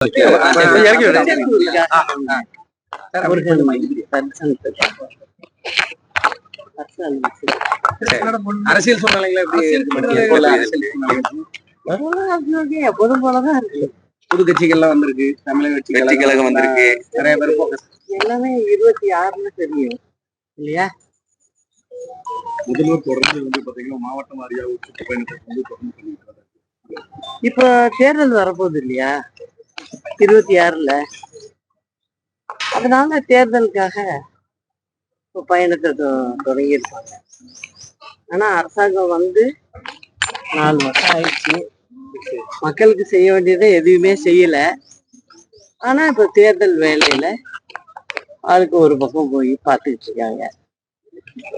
அரசியல் சூழ்நிலைகளை எப்போதும் போலதான் இருக்கு. புது கட்சிகள்லாம் வந்திருக்கு, தமிழக வெற்றி கழகம் வந்திருக்கு, நிறைய பேர் எல்லாமே 26 தெரியும் இல்லையா? முதல்வர் தொடர்ந்து வந்து பாத்தீங்கன்னா மாவட்டம் வாரியா சுற்றுப்பயணத்தை வந்து தொடர்ந்து பண்ணிருக்காரு. இப்ப தேர்தல் வரப்போகுது இல்லையா 26ல, அதனால தேர்தலுக்காக இப்ப பயணத்தை தொடங்கியிருப்பாங்க. ஆனா அரசாங்கம் வந்து 4 வருஷம் ஆயிடுச்சு, மக்களுக்கு செய்ய வேண்டியதை எதுவுமே செய்யல. ஆனா இப்ப தேர்தல் வேலையில ஆளுக்கு ஒரு பக்கம் போய் பார்த்துக்கிட்டு இருக்காங்க.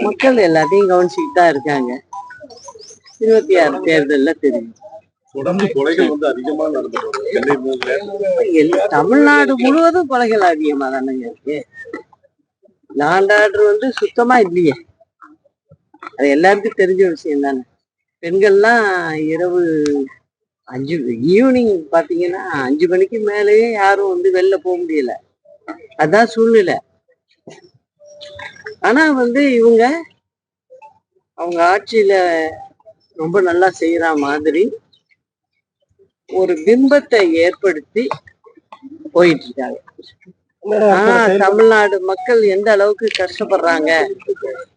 மக்கள் எல்லாத்தையும் கவனிச்சுக்கிட்டு தான் இருக்காங்க. 26 தேர்தல்ல தெரியும். தொடர்ந்து கொலைகள் வந்து அதிகமா நடந்துட்டு தமிழ்நாடு முழுவதும் கொலைகள் அதிகமா தானங்க இருக்கு. லாண்ட் ஆர்டர் வந்து சுத்தமா இல்லையே, அது எல்லாருக்கும் தெரிஞ்ச விஷயம் தானே. பெண்கள்லாம் இரவு ஈவினிங் பாத்தீங்கன்னா 5 மணிக்கு மேலேயே யாரும் வந்து வெளில போக முடியல, அதான் சூழ்நிலை. ஆனா வந்து இவங்க அவங்க ஆட்சியில ரொம்ப நல்லா செய்யற மாதிரி ஒரு பிம்பத்தை ஏற்படுத்தி போயிட்டு இருக்காங்க. தமிழ்நாடு மக்கள் எந்த அளவுக்கு கஷ்டப்படுறாங்க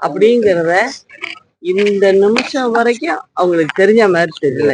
அப்படிங்கிறத இந்த நிமிஷம் வரைக்கும் அவங்களுக்கு தெரிஞ்ச மாதிரி தெரியல.